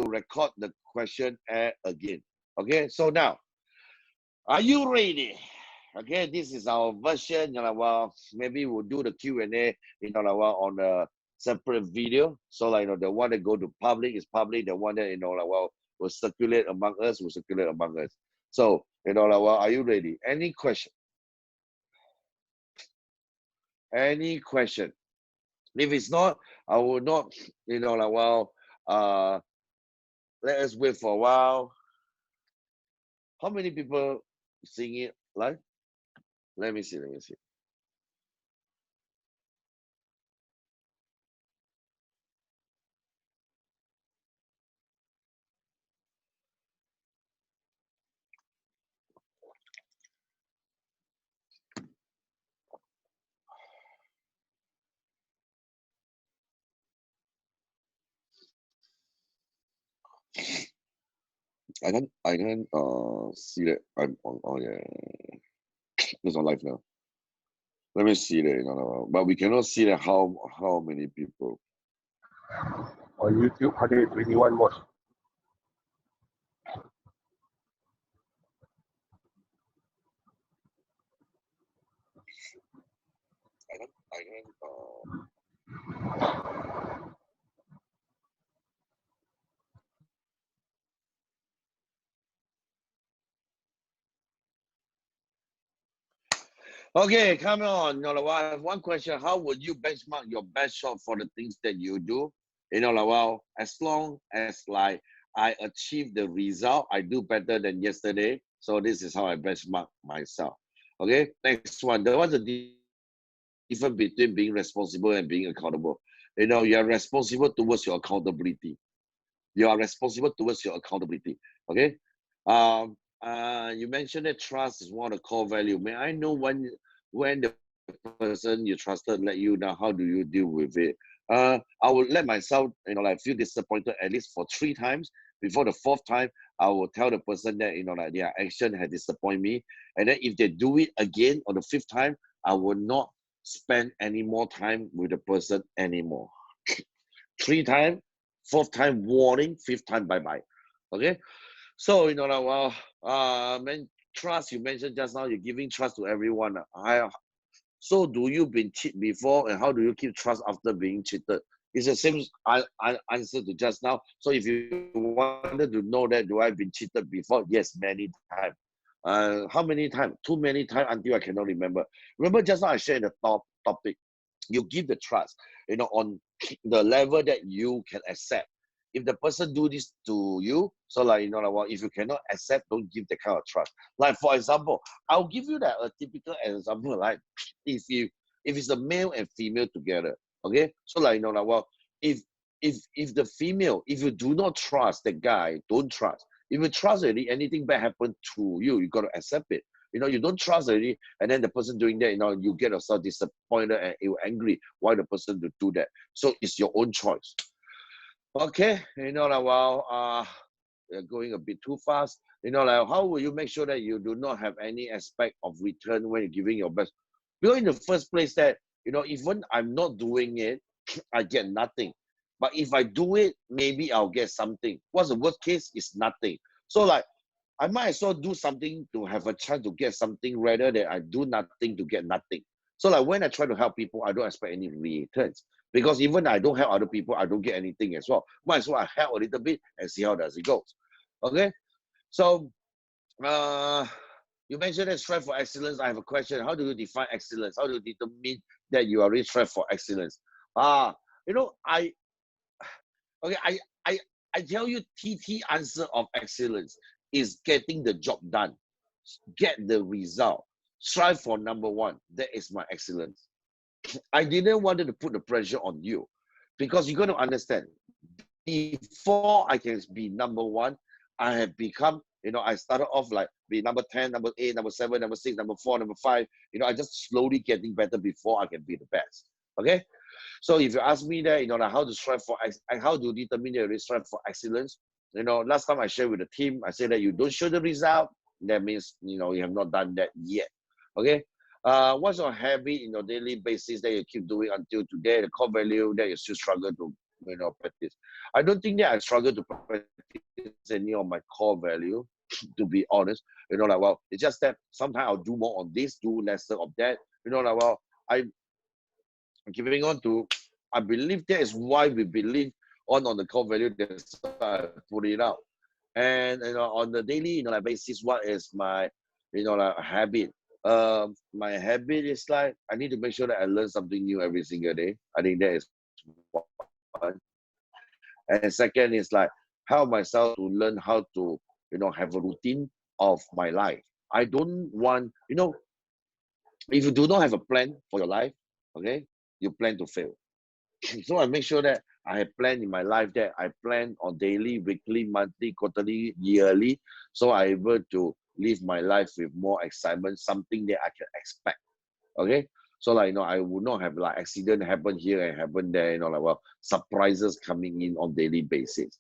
record the question again. Okay, so now, are you ready? Okay, this is our version. Well, maybe we'll do the Q&A, on a separate video. So, like, the one that go to public is public. The one that, will circulate among us will circulate among us. So, well, are you ready? Any question? Any question? If it's not, I will not, let us wait for a while. How many people seeing it live? Let me see. I can see that I'm on. Oh yeah, it's on live now. Let me see that, but we cannot see that how many people. On YouTube, 121 watch. I can Okay, come on. I have one question. How would you benchmark your best shot for the things that you do? As long as like I achieve the result, I do better than yesterday. So this is how I benchmark myself. Okay, next one. There was a difference between being responsible and being accountable. You are responsible towards your accountability. You are responsible towards your accountability. Okay. You mentioned that trust is one of the core value. May I know when the person you trusted let you down, how do you deal with it? I would let myself, feel disappointed at least for 3 times. Before the 4th time, I will tell the person that, their action had disappointed me. And then if they do it again on the 5th time, I will not spend any more time with the person anymore. 3 times, 4th time warning, 5th time bye-bye. Okay? So, trust, you mentioned just now, you're giving trust to everyone. So do you been cheated before, and how do you keep trust after being cheated? It's the same answer to just now. So if you wanted to know that, do I been cheated before? Yes, many times. How many times? Too many times until I cannot remember. Remember just now I shared the topic. You give the trust, on the level that you can accept. If the person do this to you, so like, if you cannot accept, don't give the kind of trust. Like, for example, I'll give you a typical example, like if it's a male and female together, okay? So like, if the female, if you do not trust the guy, don't trust. If you trust already, anything bad happen to you, you got to accept it. You don't trust already, and then the person doing that, you get yourself disappointed and you're angry. Why the person to do that? So it's your own choice. Okay, you're going a bit too fast. How will you make sure that you do not have any aspect of return when you're giving your best? Because in the first place that, even I'm not doing it, I get nothing. But if I do it, maybe I'll get something. What's the worst case? Is nothing. So like, I might as well do something to have a chance to get something rather than I do nothing to get nothing. So like when I try to help people, I don't expect any returns. Because even I don't help other people, I don't get anything as well. Might as well I help a little bit and see how does it goes. Okay? So you mentioned that strive for excellence. I have a question. How do you define excellence? How do you determine that you are really strive for excellence? I tell you, TT answer of excellence is getting the job done. Get the result. Strive for number 1. That is my excellence. I didn't want to put the pressure on you because you're going to understand. Before I can be number 1, I have become, I started off like be number 10, number 8, number 7, number 6, number 4, number 5. I just slowly getting better before I can be the best. Okay? So if you ask me that, how to strive for, how to determine that you strive for excellence, last time I shared with the team, I said that you don't show the result, that means, you have not done that yet. Okay? What's your habit in your daily basis that you keep doing until today, the core value that you still struggle to, practice? I don't think that I struggle to practice any of my core value, to be honest. Like, well, it's just that sometimes I'll do more on this, do lesser of that. Like, well, I'm giving on to, I believe that is why we believe on the core value. That's why I put it out. And on the daily like basis, what is my like habit? My habit is like I need to make sure that I learn something new every single day. I think that is one. And second is like help myself to learn how to have a routine of my life. I don't want if you do not have a plan for your life, okay, you plan to fail. So I make sure that I have plan in my life, that I plan on daily, weekly, monthly, quarterly, yearly, so I able to live my life with more excitement, something that I can expect. Okay, so like I would not have like accident happen here and happen there. Like well, surprises coming in on daily basis.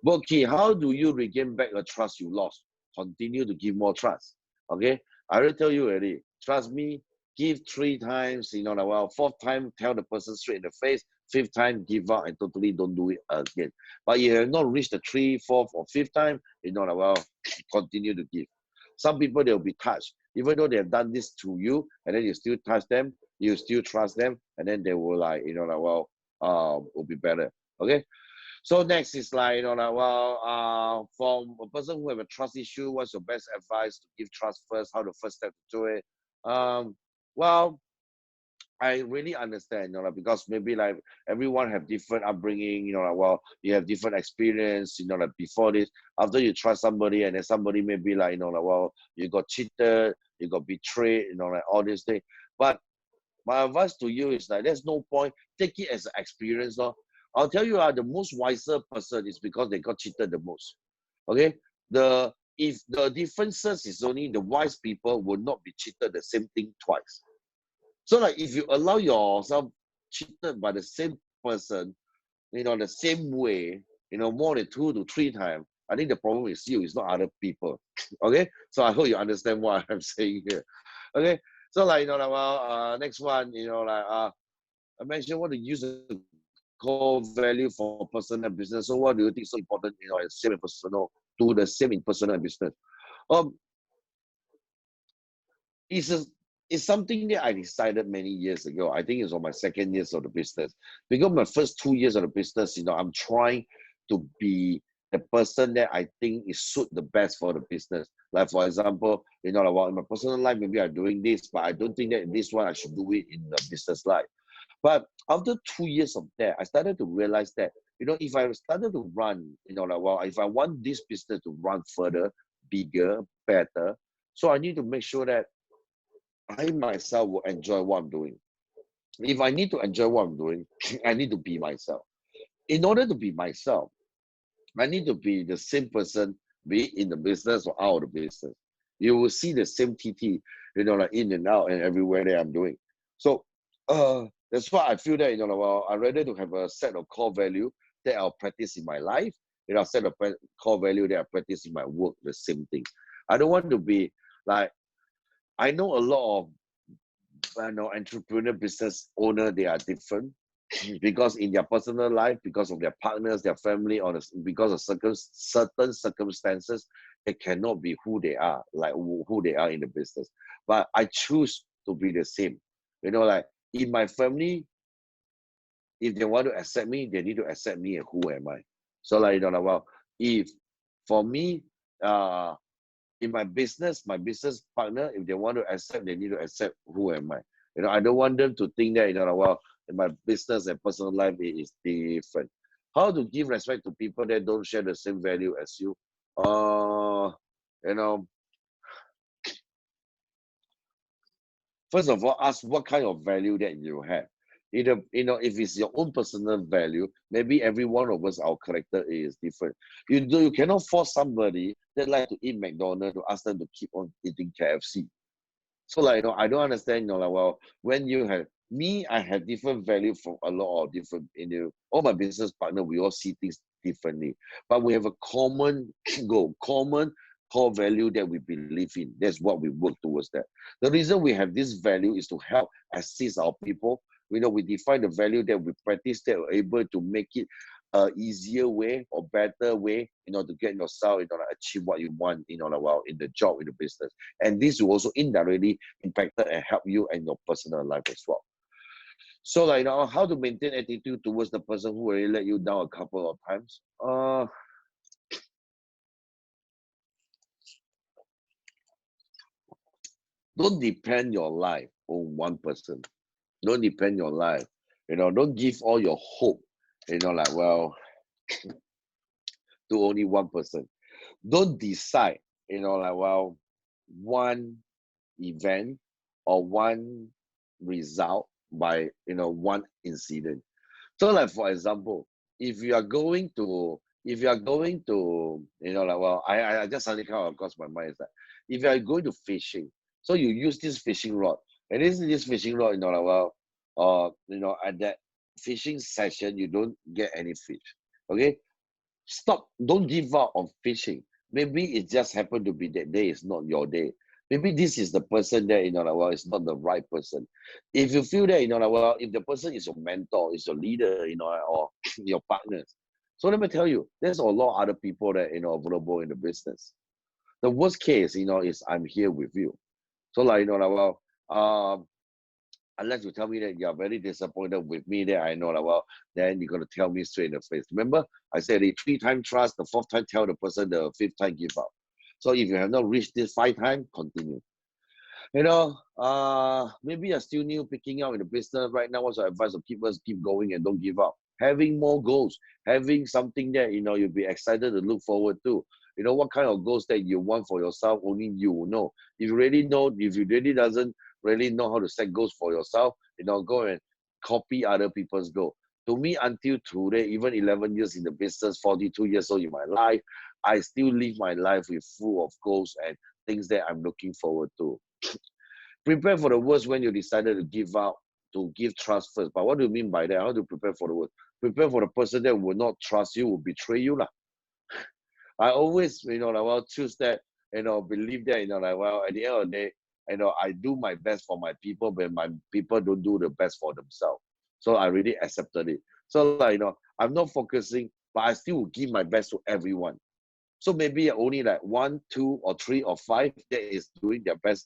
Okay, how do you regain back a trust you lost? Continue to give more trust. Okay, I already tell you already. Trust me, give 3 times, like well, fourth time, tell the person straight in the face. Fifth time, give up and totally don't do it again. But you have not reached the 3, 4th, or 5th time, like well, continue to give. Some people they'll be touched, even though they have done this to you, and then you still touch them, you still trust them, and then they will like, like well, will be better. Okay. So next is like, like, well, from a person who have a trust issue, what's your best advice to give trust first? How the first step to do it? Well, I really understand, like, because maybe like everyone have different upbringing, like, well, you have different experience, like before this, after you trust somebody and then somebody maybe like, like, well, you got cheated, you got betrayed, like all these things. But my advice to you is like, there's no point. Take it as an experience. No? I'll tell you, the most wiser person is because they got cheated the most. Okay? If the differences is only the wise people will not be cheated the same thing twice. So like if you allow yourself cheated by the same person, the same way, more than 2 to 3 times, I think the problem is you, it's not other people. Okay? So I hope you understand what I'm saying here. Okay? So like, like well, next one, like I mentioned what to use the core value for personal and business. So what do you think so important, and same in personal, to the same in personal and business? Um, it's a, it's something that I decided many years ago. I think it's on my second years of the business. Because my first 2 years of the business, I'm trying to be the person that I think is suit the best for the business. Like for example, like well, in my personal life, maybe I'm doing this, but I don't think that in this one I should do it in the business life. But after 2 years of that, I started to realize that, if I started to run, like, well, if I want this business to run further, bigger, better, so I need to make sure that I myself will enjoy what I'm doing. If I need to enjoy what I'm doing, I need to be myself. In order to be myself, I need to be the same person, be it in the business or out of the business. You will see the same TT, like in and out and everywhere that I'm doing. So that's why I feel that, well, I'd rather to have a set of core value that I'll practice in my life, set of core value that I practice in my work, the same thing. I don't want to be like, I know a lot of entrepreneur business owner, they are different because in their personal life, because of their partners, their family, or because of certain circumstances, they cannot be who they are, like who they are in the business. But I choose to be the same. Like in my family, if they want to accept me, they need to accept me and who am I. So like, like, well, if for me, in my business partner, if they want to accept, they need to accept who am I. I don't want them to think that, like, well, in my business and personal life it is different. How to give respect to people that don't share the same value as you? Uh, you know, First of all, ask what kind of value that you have. Either, if it's your own personal value, maybe every one of us, our character is different. You cannot force somebody that like to eat McDonald's to ask them to keep on eating KFC. So like, I don't understand, like, well, when you have me, I have different value from a lot of different, all my business partner, we all see things differently. But we have a common goal, common core value that we believe in. That's what we work towards that. The reason we have this value is to help assist our people. We define the value that we practice that we're able to make it a easier way or better way, to get yourself, achieve what you want, in the job, in the business. And this will also indirectly impact and help you and your personal life as well. So like, how to maintain attitude towards the person who already let you down a couple of times. Don't depend your life on one person. Don't depend your life. Don't give all your hope, to only one person. Don't decide, one event or one result by, one incident. So like, for example, if you are going to, I just suddenly come across my mind is that if you are going to fishing, so you use this fishing rod, and this fishing rod, at that fishing session, you don't get any fish. Okay, stop. Don't give up on fishing. Maybe it just happened to be that day is not your day. Maybe this is the person that, it's not the right person. If you feel that, if the person is your mentor, is your leader, or your partners. So let me tell you, there's a lot of other people that, available in the business. The worst case, is I'm here with you. So like, um, unless you tell me that you're very disappointed with me, that I know, then you're going to tell me straight in the face. Remember, I said the 3 times trust, the 4th time tell the person, the 5th time give up. So if you have not reached this 5 times, continue. Maybe you're still new, picking up in the business right now. What's your advice? Of keep us, keep going and don't give up. Having more goals, having something that, you'll be excited to look forward to. What kind of goals that you want for yourself, only you will know. If you really know, if you really doesn't really know how to set goals for yourself, go and copy other people's goal. To me, until today, even 11 years in the business, 42 years old in my life, I still live my life with full of goals and things that I'm looking forward to. Prepare for the worst when you decided to give up, to give trust first. But what do you mean by that? How to prepare for the worst? Prepare for the person that will not trust you, will betray you. I always, choose that, believe that, at the end of the day, I do my best for my people, but my people don't do the best for themselves. So I really accepted it. So like, I'm not focusing, but I still will give my best to everyone. So maybe only like 1, 2, or 3, or 5 that is doing their best,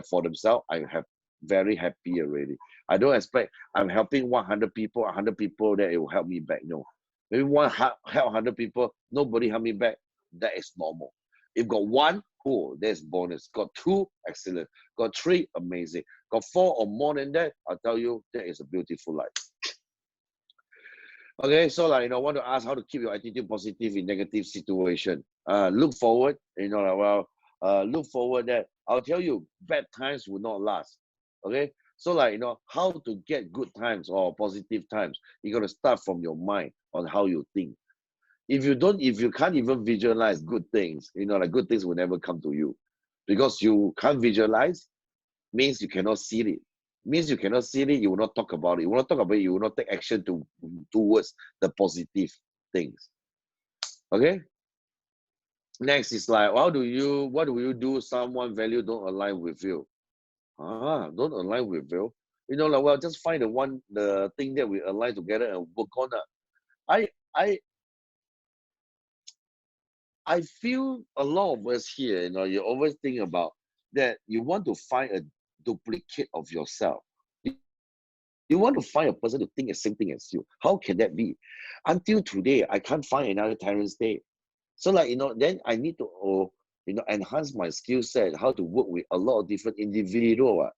for themselves. I have very happy already. I don't expect I'm helping 100 people, 100 people that it will help me back. No, maybe help 100 people, nobody help me back. That is normal. If got 1, cool, that's bonus. Got 2, excellent. Got 3, amazing. Got 4 or more than that, I'll tell you, that is a beautiful life. Okay, so like, I want to ask how to keep your attitude positive in negative situation. Look forward, look forward that I'll tell you, bad times will not last. Okay, so like, how to get good times or positive times, you got to start from your mind on how you think. If you can't even visualize good things, like good things will never come to you because you can't visualize, means you cannot see it. Means you cannot see it, you will not talk about it. You will not talk about it, you will not take action towards the positive things. Okay? Next is like, what do you do someone value don't align with you? Don't align with you. Just find the thing that we align together and work on it. I I I feel a lot of us here, you always think about that you want to find a duplicate of yourself. You want to find a person to think the same thing as you. How can that be? Until today, I can't find another Terrence Day. So like, then I need to, enhance my skill set, how to work with a lot of different individuals.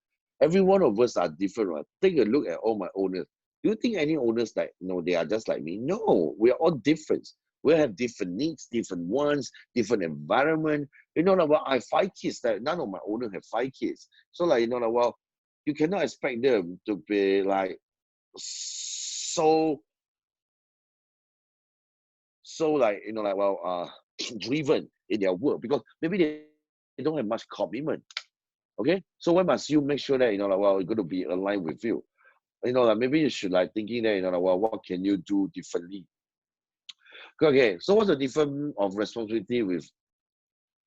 Every one of us are different. Right? Take a look at all my owners. Do you think any owners like, they are just like me? No, we are all different. We have different needs, different wants, different environment. I have 5 kids. That none of my owners have 5 kids. So like, you cannot expect them to be like so like driven in their work because maybe they don't have much commitment. Okay, so why must you make sure that you're going to be aligned with you? Maybe you should like thinking that what can you do differently? Okay, so what's the difference of responsibility with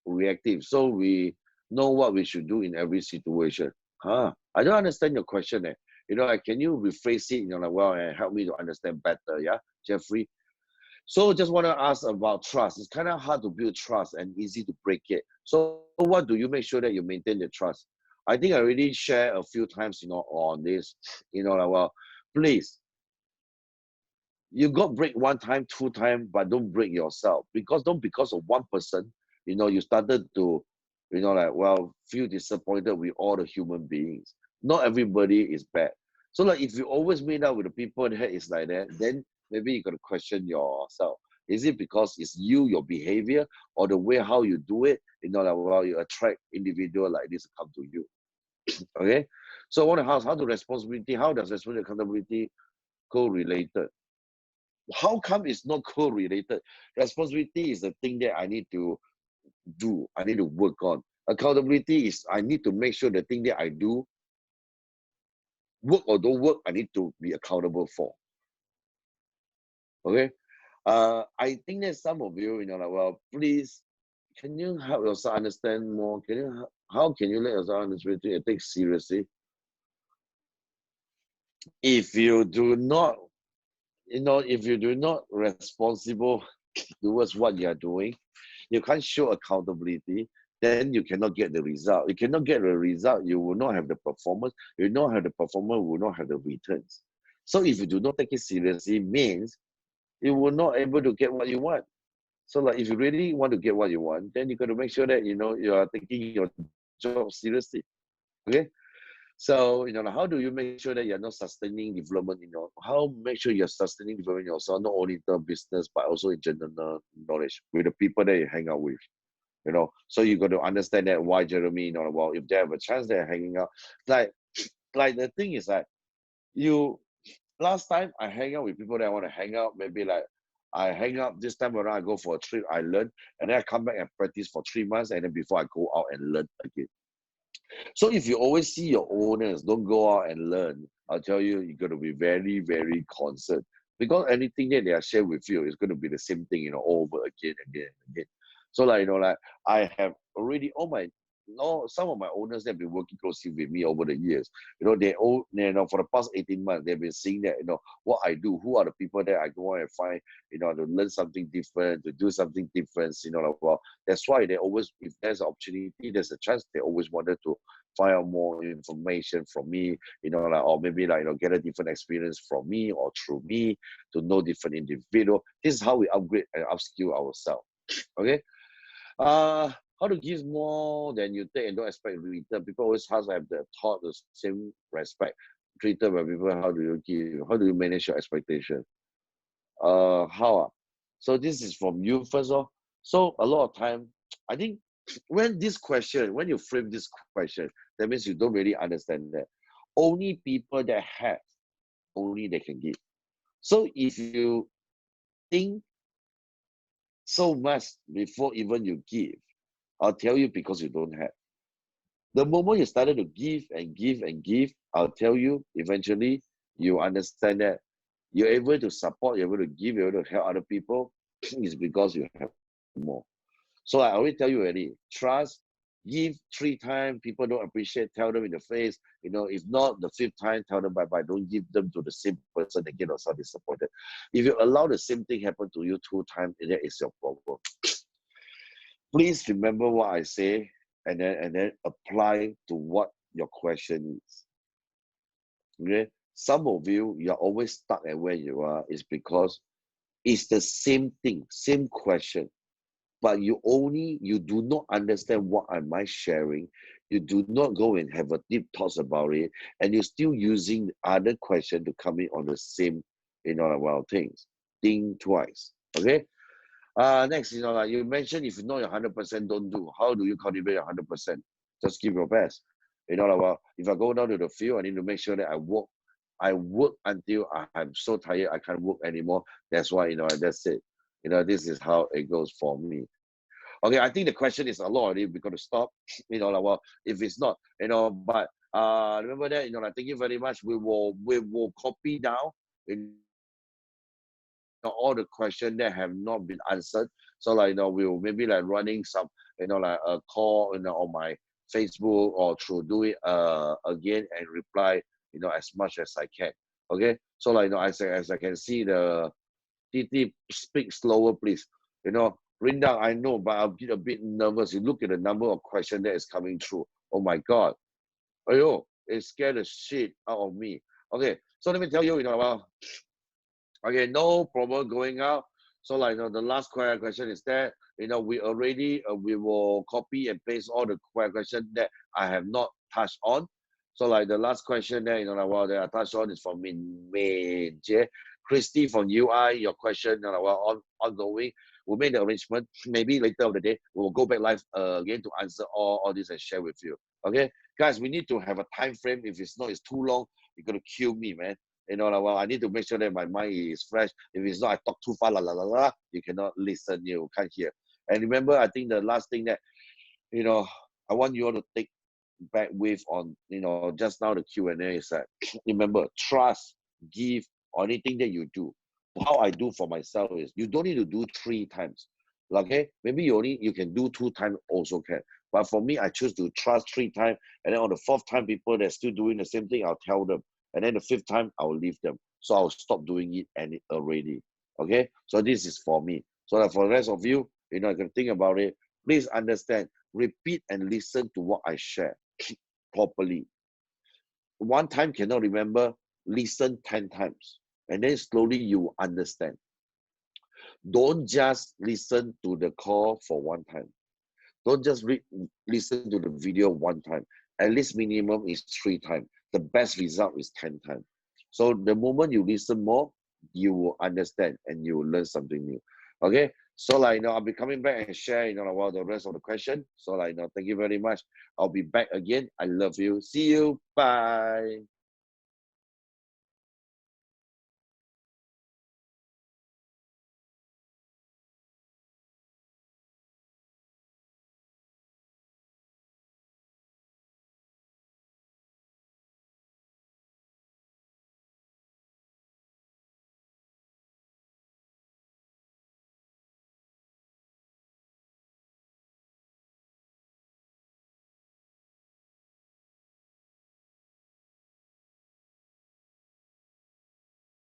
reactive? So we know what we should do in every situation. I don't understand your question. Can you rephrase it? And help me to understand better. Yeah, Jeffrey. So just want to ask about trust. It's kind of hard to build trust and easy to break it. So what do you make sure that you maintain the trust? I think I already shared a few times, on this, like, well, please, you got break one time, two time, but don't break yourself. Because of one person, you started to, like, well, feel disappointed with all the human beings. Not everybody is bad. So like if you always meet up with the people that is like that, then maybe you gotta question yourself. Is it because it's you, your behavior, or the way how you do it, like, well, you attract individual like this to come to you. Okay. So I want to ask, how does responsibility and accountability correlated? How come it's not correlated? Responsibility is the thing that I need to do, I need to work on. Accountability is I need to make sure the thing that I do, work or don't work, I need to be accountable for. Okay. I think that some of you, like, well, please, can you help yourself understand more? How can you let yourself understand and take seriously? If you do not, if you do not responsible towards what you are doing, you can't show accountability, then you cannot get the result. You cannot get the result, you will not have the performance. You will not have the performance, will not have the returns. So if you do not take it seriously, means you will not able to get what you want. So like if you really want to get what you want, then you got to make sure that you are taking your job seriously. Okay. So, how do you make sure that you're not sustaining development, how make sure you're sustaining development yourself, not only in terms of business, but also in general knowledge with the people that you hang out with. So you got to understand that why Jeremy, well, if they have a chance, they're hanging out. Like, like the thing is that you last time I hang out with people that I want to hang out, maybe like I hang out this time around, I go for a trip, I learn, and then I come back and practice for 3 months, and then before I go out and learn again. So if you always see your owners don't go out and learn, I'll tell you, you're going to be very, very concerned because anything that they are sharing with you is going to be the same thing, over again, again, again. So like, like I have already some of my owners that have been working closely with me over the years. They all, for the past 18 months, they've been seeing that, what I do, who are the people that I go and find, to learn something different, to do something different, like, well, that's why they always, if there's an opportunity, there's a chance, they always wanted to find out more information from me, like, or maybe like, get a different experience from me or through me to know different individual. This is how we upgrade and upskill ourselves. Okay. How to give more than you take and don't expect return. People always have the thought the same respect treated by people. How do you give? How do you manage your expectation? How? So this is from you first. So a lot of time, I think when you frame this question, that means you don't really understand that. Only people that have, only they can give. So if you think so much before even you give, I'll tell you because you don't have. The moment you started to give and give and give, I'll tell you, eventually you understand that you're able to support, you're able to give, you're able to help other people, is because you have more. So I always tell you already, trust, give 3 times, people don't appreciate, tell them in the face. If not the 5th time, tell them bye-bye. Don't give them to the same person again or so disappointed. If you allow the same thing happen to you 2 times, that is your problem. Please remember what I say and then apply to what your question is. Okay? Some of you, you're always stuck at where you are is because it's the same thing, same question, but you do not understand what am I sharing. You do not go and have a deep thoughts about it, and you're still using other question to come in on the same, things. Think twice. Okay. Next, like you mentioned, if you know you're 100%, don't do. How do you cultivate 100%? Just give your best. Like, well, if I go down to the field, I need to make sure that I work. I work until I'm so tired I can't work anymore. That's why, that's it. This is how it goes for me. Okay, I think the question is a lot already. We're gonna stop. Like, well, if it's not, but remember that, like, thank you very much. We will copy down, all the questions that have not been answered. So like, we'll maybe like running some, like a call, on my Facebook or through do it again and reply, as much as I can. Okay. So like, as I can see TT, speak slower, please. You know, Rinda, I know, but I'll get a bit nervous. You look at the number of questions that is coming through. Oh my God. Ayo, it scared the shit out of me. Okay, so let me tell you, well, okay, no problem going out. So like, the last question is that, we already, we will copy and paste all the question that I have not touched on. So like the last question there, well, that I touched on is from Min Jie. Christy from UI, your question, well, ongoing. We'll make the arrangement. Maybe later of the day, we'll go back live again to answer all this and share with you. Okay, guys, we need to have a time frame. If it's not, it's too long, you're gonna kill me, man. Well, I need to make sure that my mind is fresh. If it's not, I talk too far, you cannot listen, you can't hear. And remember, I think the last thing that, I want you all to take back with on, just now the Q&A is that, remember, trust, give, or anything that you do. How I do for myself is, you don't need to do 3 times. Okay? Maybe you can do 2 times also can. But for me, I choose to trust 3 times. And then on the 4th time, people that are still doing the same thing, I'll tell them. And then the 5th time, I'll leave them. So I'll stop doing it and already. Okay? So this is for me. So that for the rest of you, you can think about it. Please understand, repeat and listen to what I share properly. 1 time cannot remember, listen 10 times. And then slowly you understand. Don't just listen to the call for 1 time. Don't just listen to the video 1 time. At least minimum is 3 times. The best result is 10 times. So the moment you listen more, you will understand and you will learn something new. Okay? So like, I'll be coming back and share, about the rest of the question. So like, thank you very much. I'll be back again. I love you. See you. Bye.